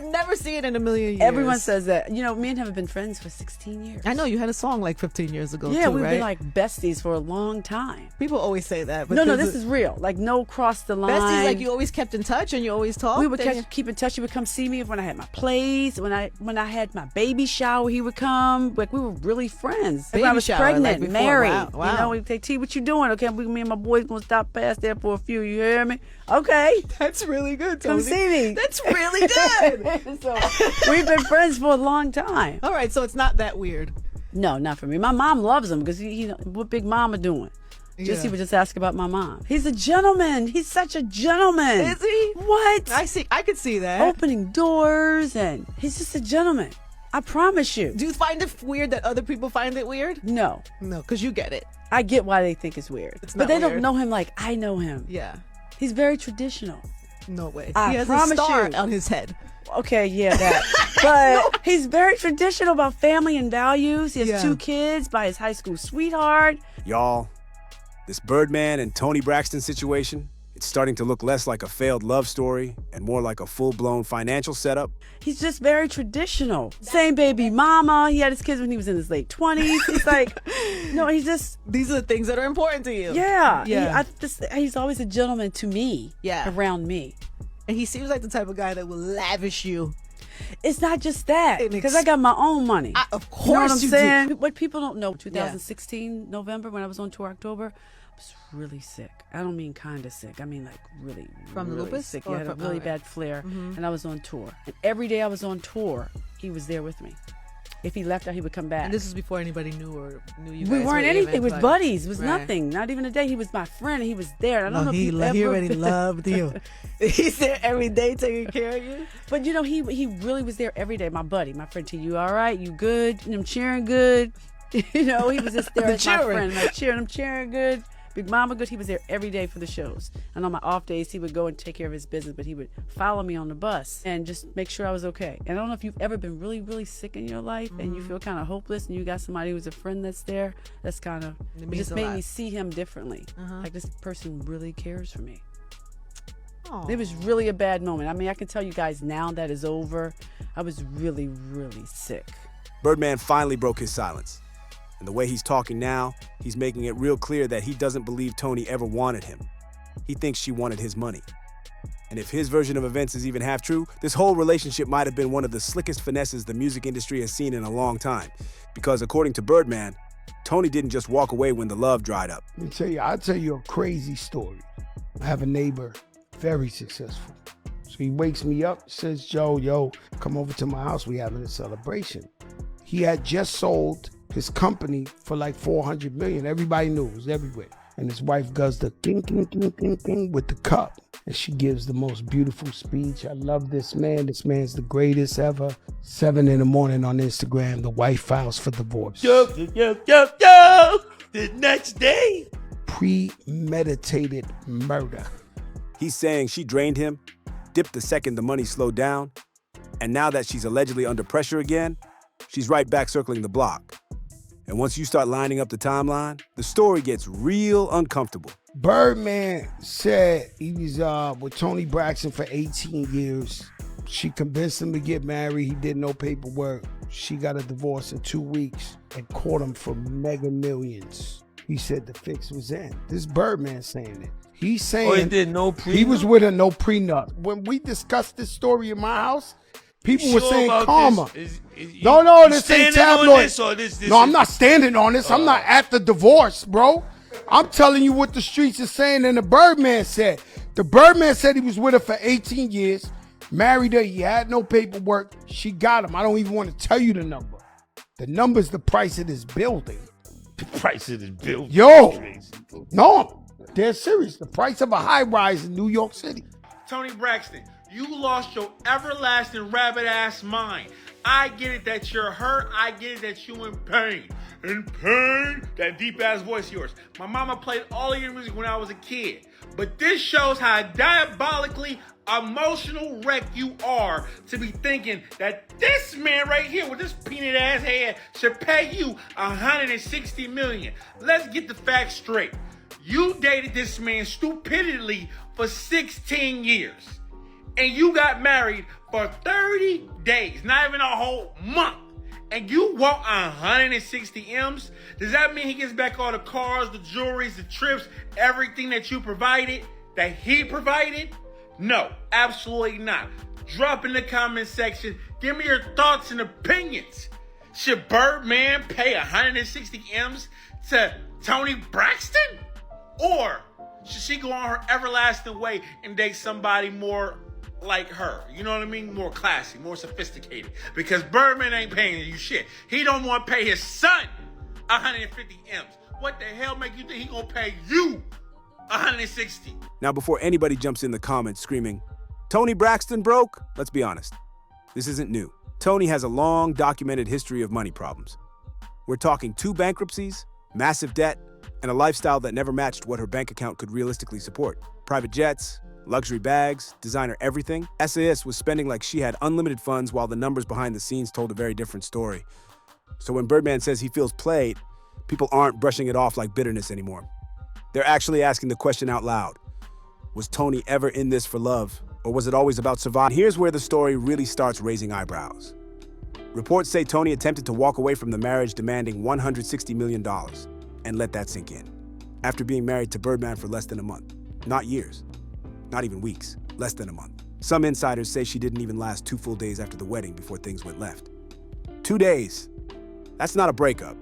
would never see it in a million years. Everyone says that. You know, me and him have been friends for 16 years. I know you had a song like 15 years ago. Yeah, too, we've right? been like besties for a long time. People always say that. But No, this is real. Like no cross the line. besties, like you always kept in touch and you always talked. We would keep in touch. He would come see me when I had my plays. When I had my baby shower, he would come. Like we were really friends. Baby when I was shower, pregnant, like married. Wow. You know, we'd say, T, what you doing? Okay, me and my boys gonna stop past there for a few. You hear me? Okay. That's really good, Come Toni. see me. That's really good. So we've been friends for a long time. All right, so it's not that weird. No, not for me. My mom loves him because he what Big Mama doing? He would just ask about my mom. He's a gentleman. He's such a gentleman. Is he? What? I could see that. Opening doors, and he's just a gentleman. I promise you. Do you find it weird that other people find it weird? No, because you get it. I get why they think it's weird, It's but not they weird. don't know him like I know him. Yeah. He's very traditional. No way. I he has promise a star you. on his head. Okay, yeah, that. But he's very traditional about family and values. He has 2 kids by his high school sweetheart. Y'all, this Birdman and Toni Braxton situation, it's starting to look less like a failed love story and more like a full-blown financial setup. He's just very traditional. Same baby mama. He had his kids when he was in his late 20s. He's like, no, he's just, These are the things that are important to you. yeah. Yeah. He's always a gentleman to me. Yeah. Around me. And he seems like the type of guy that will lavish you. It's not just that, It because ex- I got my own money. Of course you know what I'm you saying? do. What people don't know, 2016 November when I was on tour, October, I was really sick. I don't mean kind of sick. I mean like really, From the really lupus? sick. Or I had a from- really okay. bad flare, and I was on tour. And every day I was on tour, he was there with me. If he left out, he would come back. And this was before anybody knew you guys We weren't were anything. even, It was like- buddies. It was Right. nothing. Not even a day. He was my friend. And he was there. I don't know if he you ever already loved you. He's there every day taking care of you. But you know, he really was there every day. My buddy, my friend. T, you all right? You good? I'm cheering good. You know, he was just there as my Cheering. friend. Like cheering. I'm cheering good. Big Mama good. He was there every day for the shows. And on my off days, he would go and take care of his business, but he would follow me on the bus and just make sure I was okay. And I don't know if you've ever been really, really sick in your life and you feel kind of hopeless and you got somebody who's a friend that's there. That's kind of, it means just a made lot. me see him differently. Like this person really cares for me. Aw. It was really a bad moment. I mean, I can tell you guys now that is over. I was really, really sick. Birdman finally broke his silence. And the way he's talking now, he's making it real clear that he doesn't believe Toni ever wanted him. He thinks she wanted his money. And if his version of events is even half true, this whole relationship might have been one of the slickest finesses the music industry has seen in a long time. Because according to Birdman, Toni didn't just walk away when the love dried up. I'll tell you a crazy story. I have a neighbor, very successful. So he wakes me up, says, yo, come over to my house. We having a celebration. He had just sold his company for like 400 million. Everybody knew, it was everywhere. And his wife does the ding, ding, ding, ding, ding with the cup. And she gives the most beautiful speech. I love this man. This man's the greatest ever. 7 a.m. on Instagram, the wife files for divorce. Yo. The next day. Premeditated murder. He's saying she drained him, dipped the second the money slowed down, and now that she's allegedly under pressure again, she's right back circling the block. And once you start lining up the timeline, the story gets real uncomfortable. Birdman said he was with Toni Braxton for 18 years. She convinced him to get married. He did no paperwork. She got a divorce in 2 weeks and caught him for mega millions. He said the fix was in. This Birdman saying it. He's saying he did no prenup? He was with her no prenup. When we discussed this story in my house, people were saying about karma. this? No, you this ain't standing on tabloid. this or this No, I'm is- not standing on this. I'm not at the divorce, bro. I'm telling you what the streets are saying and the Birdman said. The Birdman said he was with her for 18 years, married her, he had no paperwork. She got him. I don't even want to tell you the number. The number's the price of this building. The price of this building. Yo, no, they're serious. The price of a high rise in New York City. Toni Braxton, you lost your everlasting rabbit ass mind. I get it that you're hurt. I get it that you in pain. In pain? That deep ass voice of yours. My mama played all of your music when I was a kid. But this shows how diabolically emotional wreck you are to be thinking that this man right here with this peanut ass head should pay you $160 million. Let's get the facts straight. You dated this man stupidly for 16 years. and you got married for 30 days, not even a whole month, and you want 160 M's, does that mean he gets back all the cars, the jewelries, the trips, everything that you provided, that he provided? No, absolutely not. Drop in the comment section. Give me your thoughts and opinions. Should Birdman pay 160 M's to Toni Braxton? Or should she go on her everlasting way and date somebody more like her? You know what I mean? More classy, more sophisticated. Because Birdman ain't paying you shit. He don't want to pay his son 150 M's. What the hell make you think he gonna pay you 160? Now, before anybody jumps in the comments screaming, Toni Braxton broke, let's be honest. This isn't new. Toni has a long documented history of money problems. We're talking 2 bankruptcies, massive debt, and a lifestyle that never matched what her bank account could realistically support. Private jets, luxury bags, designer everything. SAS was spending like she had unlimited funds while the numbers behind the scenes told a very different story. So when Birdman says he feels played, people aren't brushing it off like bitterness anymore. They're actually asking the question out loud. Was Toni ever in this for love, or was it always about survival? Here's where the story really starts raising eyebrows. Reports say Toni attempted to walk away from the marriage demanding $160 million, and let that sink in. After being married to Birdman for less than a month. Not years, not even weeks, less than a month. Some insiders say she didn't even last 2 full days after the wedding before things went left. 2 days. That's not a breakup.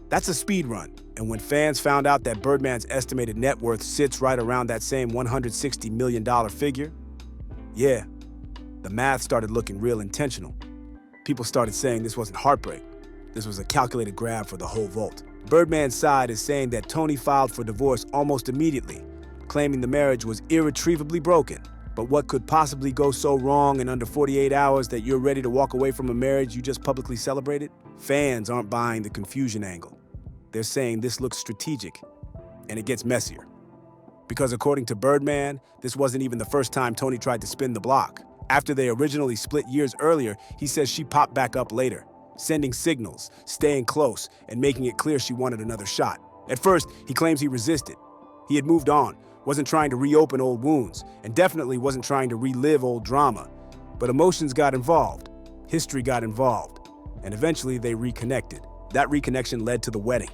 That's a speed run. And when fans found out that Birdman's estimated net worth sits right around that same $160 million figure, yeah, the math started looking real intentional. People started saying this wasn't heartbreak. This was a calculated grab for the whole vault. Birdman's side is saying that Toni filed for divorce almost immediately, claiming the marriage was irretrievably broken. But what could possibly go so wrong in under 48 hours that you're ready to walk away from a marriage you just publicly celebrated? Fans aren't buying the confusion angle. They're saying this looks strategic, and it gets messier. Because according to Birdman, this wasn't even the first time Toni tried to spin the block. After they originally split years earlier, he says she popped back up later, sending signals, staying close, and making it clear she wanted another shot. At first, he claims he resisted. He had moved on, wasn't trying to reopen old wounds, and definitely wasn't trying to relive old drama. But emotions got involved, history got involved, and eventually they reconnected. That reconnection led to the wedding,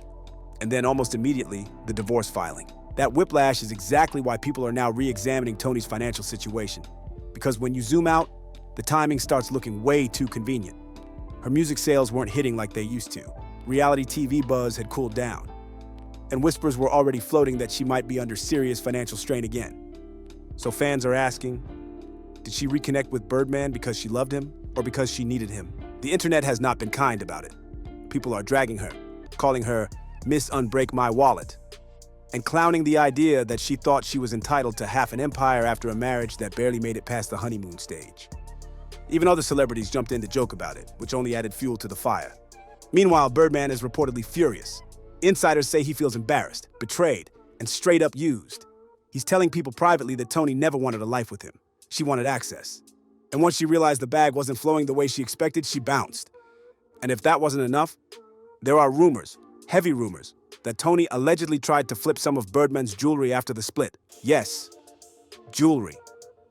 and then almost immediately, the divorce filing. That whiplash is exactly why people are now re-examining Toni's financial situation. Because when you zoom out, the timing starts looking way too convenient. Her music sales weren't hitting like they used to. Reality TV buzz had cooled down. And whispers were already floating that she might be under serious financial strain again. So fans are asking, did she reconnect with Birdman because she loved him or because she needed him? The internet has not been kind about it. People are dragging her, calling her Miss Unbreak My Wallet, and clowning the idea that she thought she was entitled to half an empire after a marriage that barely made it past the honeymoon stage. Even other celebrities jumped in to joke about it, which only added fuel to the fire. Meanwhile, Birdman is reportedly furious. Insiders say he feels embarrassed, betrayed, and straight up used. He's telling people privately that Toni never wanted a life with him. She wanted access. And once she realized the bag wasn't flowing the way she expected, she bounced. And if that wasn't enough, there are rumors, heavy rumors, that Toni allegedly tried to flip some of Birdman's jewelry after the split. Yes, jewelry.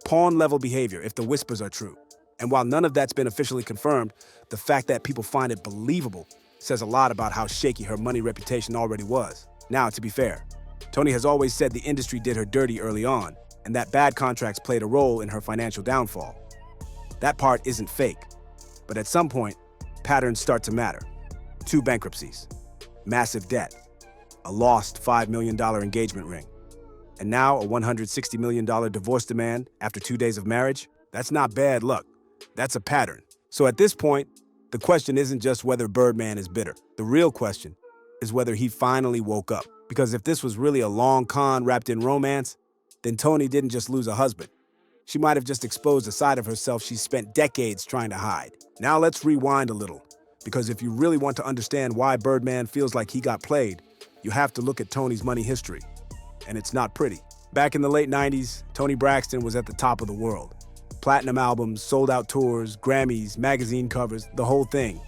Pawn-level behavior, if the whispers are true. And while none of that's been officially confirmed, the fact that people find it believable says a lot about how shaky her money reputation already was. Now, to be fair, Toni has always said the industry did her dirty early on, and that bad contracts played a role in her financial downfall. That part isn't fake. But at some point, patterns start to matter. 2 bankruptcies, massive debt, a lost $5 million engagement ring, and now a $160 million divorce demand after 2 days of marriage. That's not bad luck. That's a pattern. So at this point, the question isn't just whether Birdman is bitter. The real question is whether he finally woke up. Because if this was really a long con wrapped in romance, then Toni didn't just lose a husband. She might have just exposed a side of herself she's spent decades trying to hide. Now let's rewind a little. Because if you really want to understand why Birdman feels like he got played, you have to look at Toni's money history. And it's not pretty. Back in the late 90s, Toni Braxton was at the top of the world. Platinum albums, sold-out tours, Grammys, magazine covers, the whole thing.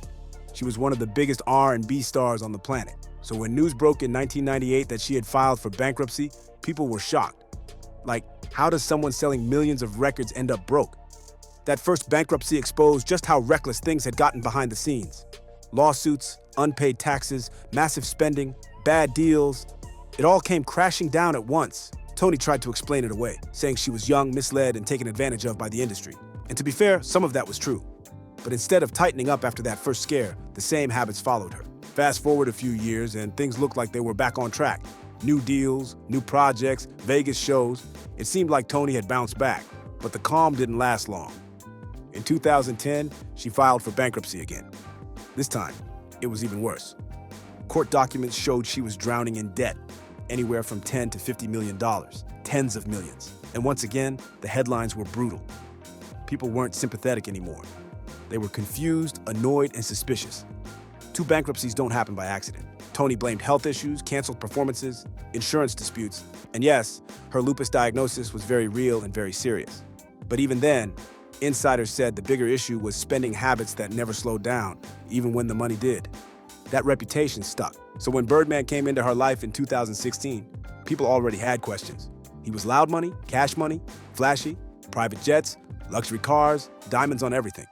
She was one of the biggest R&B stars on the planet. So when news broke in 1998 that she had filed for bankruptcy, people were shocked. Like, how does someone selling millions of records end up broke? That first bankruptcy exposed just how reckless things had gotten behind the scenes. Lawsuits, unpaid taxes, massive spending, bad deals. It all came crashing down at once. Toni tried to explain it away, saying she was young, misled, and taken advantage of by the industry. And to be fair, some of that was true. But instead of tightening up after that first scare, the same habits followed her. Fast forward a few years, and things looked like they were back on track. New deals, new projects, Vegas shows. It seemed like Toni had bounced back, but the calm didn't last long. In 2010, she filed for bankruptcy again. This time, it was even worse. Court documents showed she was drowning in debt, anywhere from $10 to $50 million, tens of millions. And once again, the headlines were brutal. People weren't sympathetic anymore. They were confused, annoyed, and suspicious. Two bankruptcies don't happen by accident. Toni blamed health issues, canceled performances, insurance disputes, and yes, her lupus diagnosis was very real and very serious. But even then, insiders said the bigger issue was spending habits that never slowed down, even when the money did. That reputation stuck. So when Birdman came into her life in 2016, people already had questions. He was loud money, cash money, flashy, private jets, luxury cars, diamonds on everything.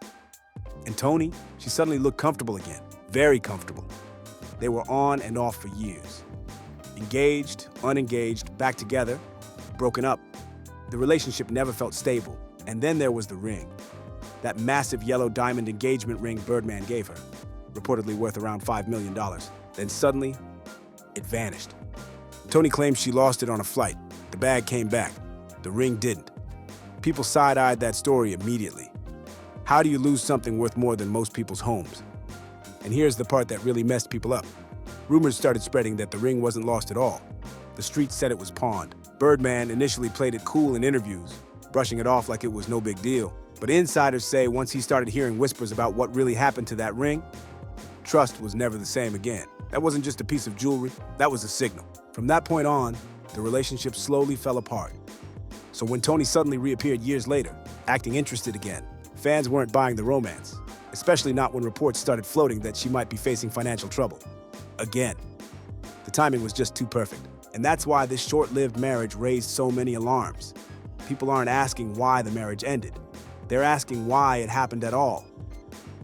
And Toni, she suddenly looked comfortable again, very comfortable. They were on and off for years. Engaged, unengaged, back together, broken up. The relationship never felt stable. And then there was the ring. That massive yellow diamond engagement ring Birdman gave her, reportedly worth around $5 million. Then suddenly, it vanished. Toni claims she lost it on a flight. The bag came back. The ring didn't. People side-eyed that story immediately. How do you lose something worth more than most people's homes? And here's the part that really messed people up. Rumors started spreading that the ring wasn't lost at all. The streets said it was pawned. Birdman initially played it cool in interviews, brushing it off like it was no big deal. But insiders say once he started hearing whispers about what really happened to that ring, trust was never the same again. That wasn't just a piece of jewelry, that was a signal. From that point on, the relationship slowly fell apart. So when Toni suddenly reappeared years later, acting interested again, fans weren't buying the romance, especially not when reports started floating that she might be facing financial trouble. Again. The timing was just too perfect. And that's why this short-lived marriage raised so many alarms. People aren't asking why the marriage ended. They're asking why it happened at all.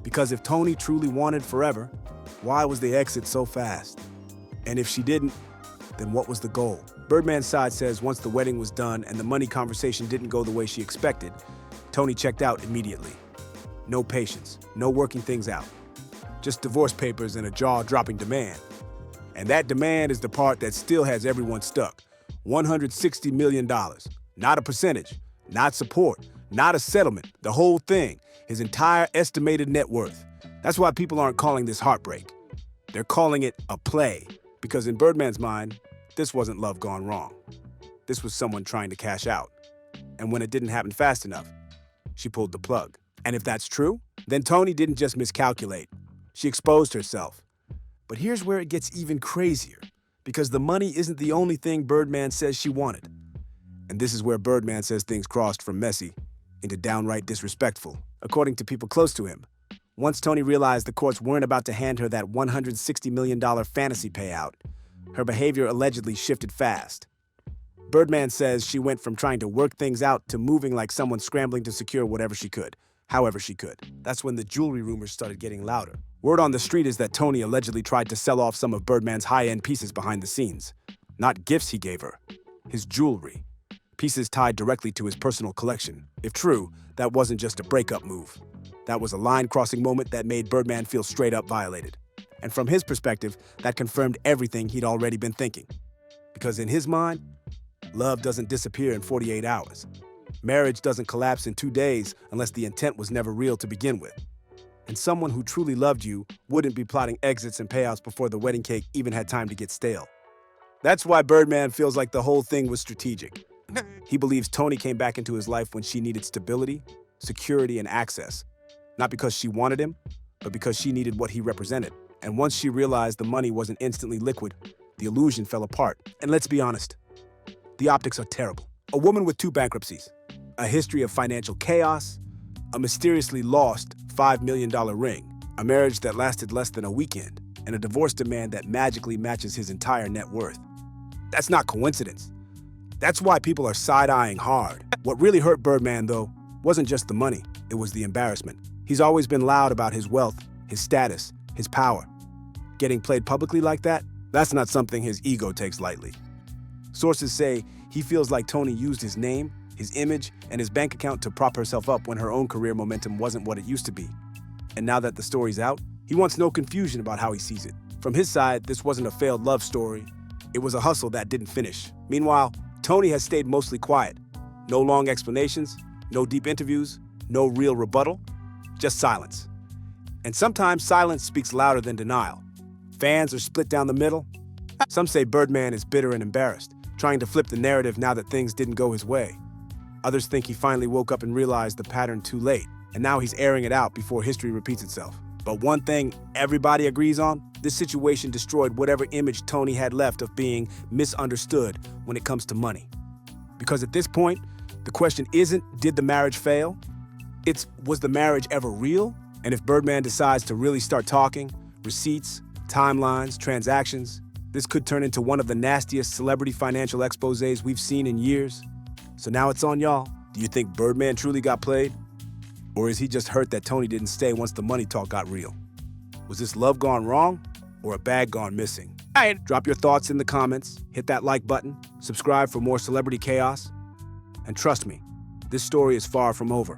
Because if Toni truly wanted forever, why was the exit so fast? And if she didn't, then what was the goal? Birdman's side says once the wedding was done and the money conversation didn't go the way she expected, Toni checked out immediately. No patience, no working things out. Just divorce papers and a jaw-dropping demand. And that demand is the part that still has everyone stuck. $160 million. Not a percentage, not support, not a settlement, the whole thing, his entire estimated net worth. That's why people aren't calling this heartbreak. They're calling it a play, because in Birdman's mind, this wasn't love gone wrong. This was someone trying to cash out. And when it didn't happen fast enough, she pulled the plug. And if that's true, then Toni didn't just miscalculate. She exposed herself. But here's where it gets even crazier, because the money isn't the only thing Birdman says she wanted. And this is where Birdman says things crossed from messy into downright disrespectful, according to people close to him. Once Toni realized the courts weren't about to hand her that $160 million fantasy payout, her behavior allegedly shifted fast. Birdman says she went from trying to work things out to moving like someone scrambling to secure whatever she could, however she could. That's when the jewelry rumors started getting louder. Word on the street is that Toni allegedly tried to sell off some of Birdman's high-end pieces behind the scenes. Not gifts he gave her, his jewelry. Pieces tied directly to his personal collection. If true, that wasn't just a breakup move. That was a line-crossing moment that made Birdman feel straight up violated. And from his perspective, that confirmed everything he'd already been thinking. Because in his mind, love doesn't disappear in 48 hours. Marriage doesn't collapse in 2 days unless the intent was never real to begin with. And someone who truly loved you wouldn't be plotting exits and payouts before the wedding cake even had time to get stale. That's why Birdman feels like the whole thing was strategic. He believes Toni came back into his life when she needed stability, security, and access. Not because she wanted him, but because she needed what he represented. And once she realized the money wasn't instantly liquid, the illusion fell apart. And let's be honest, the optics are terrible. A woman with 2 bankruptcies, a history of financial chaos, a mysteriously lost $5 million ring, a marriage that lasted less than a weekend, and a divorce demand that magically matches his entire net worth. That's not coincidence. That's why people are side-eyeing hard. What really hurt Birdman, though, wasn't just the money. it was the embarrassment. He's always been loud about his wealth, his status, his power. Getting played publicly like that, that's not something his ego takes lightly. Sources say he feels like Toni used his name, his image, and his bank account to prop herself up when her own career momentum wasn't what it used to be. And now that the story's out, he wants no confusion about how he sees it. From his side, this wasn't a failed love story. It was a hustle that didn't finish. Meanwhile, Toni has stayed mostly quiet. No long explanations, no deep interviews, no real rebuttal, just silence. And sometimes silence speaks louder than denial. Fans are split down the middle. Some say Birdman is bitter and embarrassed, trying to flip the narrative now that things didn't go his way. Others think he finally woke up and realized the pattern too late, and now he's airing it out before history repeats itself. But one thing everybody agrees on, this situation destroyed whatever image Toni had left of being misunderstood when it comes to money. Because at this point, the question isn't, did the marriage fail? It's, was the marriage ever real? And if Birdman decides to really start talking, receipts, timelines, transactions, this could turn into one of the nastiest celebrity financial exposés we've seen in years. So now it's on y'all. Do you think Birdman truly got played? Or is he just hurt that Toni didn't stay once the money talk got real? Was this love gone wrong or a bag gone missing? Drop your thoughts in the comments, hit that like button, subscribe for more celebrity chaos. And trust me, this story is far from over.